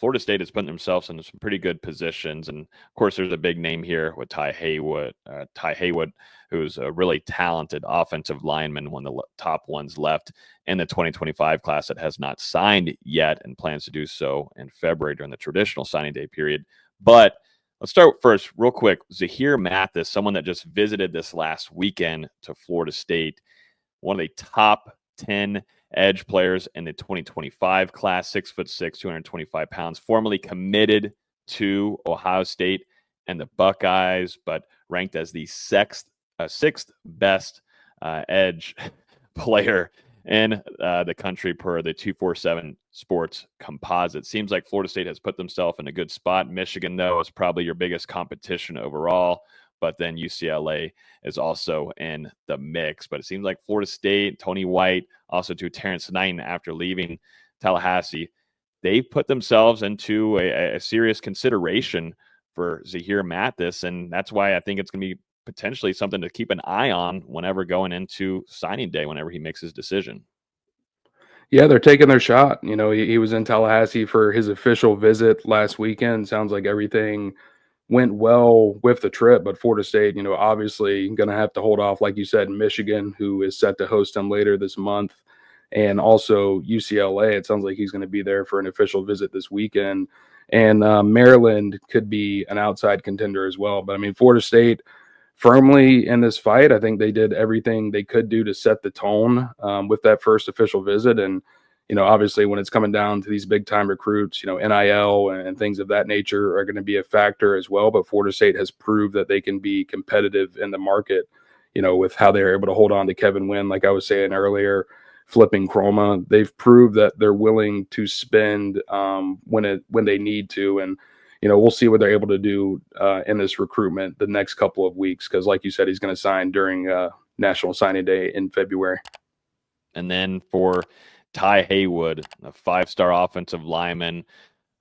Florida State is putting themselves in some pretty good positions. And of course, there's a big name here with Ty Haywood, who's a really talented offensive lineman, one of the top ones left in the 2025 class that has not signed yet and plans to do so in February during the traditional signing day period. But let's start first, real quick. Zahir Mathis, someone that just visited this last weekend to Florida State, one of the top 10 edge players in the 2025 class, 6'6", 225 pounds, formerly committed to Ohio State and the Buckeyes, but ranked as the sixth best edge player in the country per the 247 Sports Composite. Seems like Florida State has put themselves in a good spot. Michigan, though, is probably your biggest competition overall, but then UCLA is also in the mix. But it seems like Florida State, Tony White, also to Terrence Knighton after leaving Tallahassee, they put themselves into a serious consideration for Zahir Mathis, and that's why I think it's going to be potentially something to keep an eye on whenever going into signing day, whenever he makes his decision. Yeah, they're taking their shot. You know, he was in Tallahassee for his official visit last weekend. Sounds like everything went well with the trip, but Florida State, you know, obviously going to have to hold off, like you said, Michigan, who is set to host him later this month, and also UCLA. It sounds like he's going to be there for an official visit this weekend. And Maryland could be an outside contender as well. But I mean, Florida State firmly in this fight. I think they did everything they could do to set the tone with that first official visit. And, you know, obviously when it's coming down to these big time recruits, you know, NIL and things of that nature are going to be a factor as well. But Florida State has proved that they can be competitive in the market, you know, with how they're able to hold on to Kevin Wynn, like I was saying earlier, flipping Chroma. They've proved that they're willing to spend when they need to. And, you know, we'll see what they're able to do in this recruitment the next couple of weeks, because like you said, he's going to sign during National Signing Day in February. And then for Ty Haywood, a 5-star offensive lineman,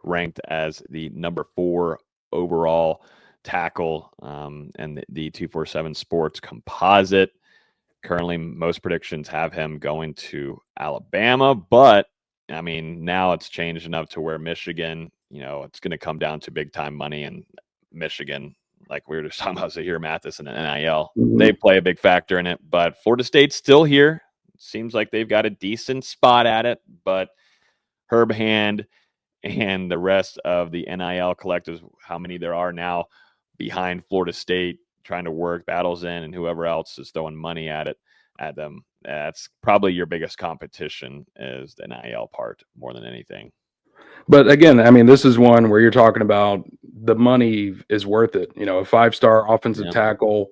ranked as the number 4 overall tackle and the 247 Sports Composite. Currently, most predictions have him going to Alabama, but I mean, now it's changed enough to where Michigan, you know, it's going to come down to big time money, and Michigan, like we were just talking about Zahir Mathis and NIL, they play a big factor in it. But Florida State's still here. Seems like they've got a decent spot at it, but Herb Hand and the rest of the NIL collectives, how many there are now behind Florida State, trying to work battles in, and whoever else is throwing money at them. That's probably your biggest competition, is the NIL part more than anything. But again, I mean, this is one where you're talking about the money is worth it. You know, a 5-star offensive tackle,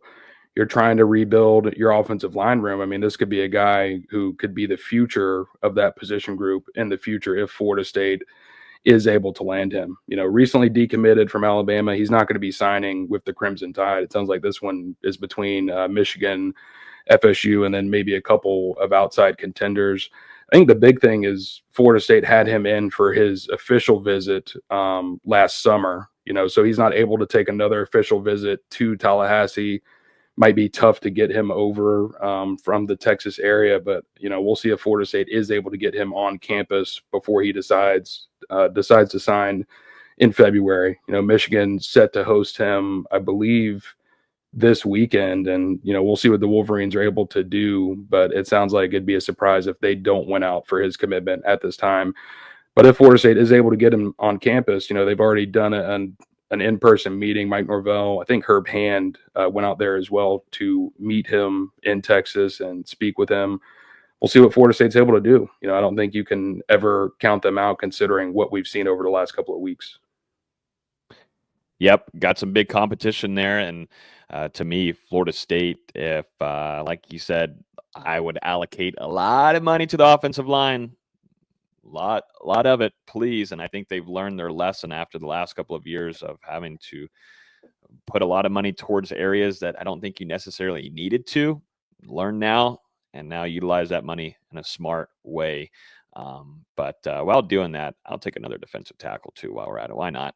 you're trying to rebuild your offensive line room. I mean, this could be a guy who could be the future of that position group in the future if Florida State is able to land him. You know, recently decommitted from Alabama. He's not going to be signing with the Crimson Tide. It sounds like this one is between Michigan, FSU, and then maybe a couple of outside contenders. I think the big thing is Florida State had him in for his official visit last summer. You know, so he's not able to take another official visit to Tallahassee. Might be tough to get him over from the Texas area, but you know, we'll see if Florida State is able to get him on campus before he decides to sign in February. You know, Michigan set to host him, I believe, this weekend, and you know, we'll see what the Wolverines are able to do. But it sounds like it'd be a surprise if they don't win out for his commitment at this time. But if Florida State is able to get him on campus, you know, they've already done an in-person meeting. Mike Norvell, I think Herb Hand went out there as well to meet him in Texas and speak with him. We'll see what Florida State's able to do. You know, I don't think you can ever count them out considering what we've seen over the last couple of weeks. Yep, got some big competition there. And to me, Florida State, if, like you said, I would allocate a lot of money to the offensive line. A lot of it, please. And I think they've learned their lesson after the last couple of years of having to put a lot of money towards areas that I don't think you necessarily needed to. Learn now, and now utilize that money in a smart way. But while doing that, I'll take another defensive tackle too while we're at it. Why not?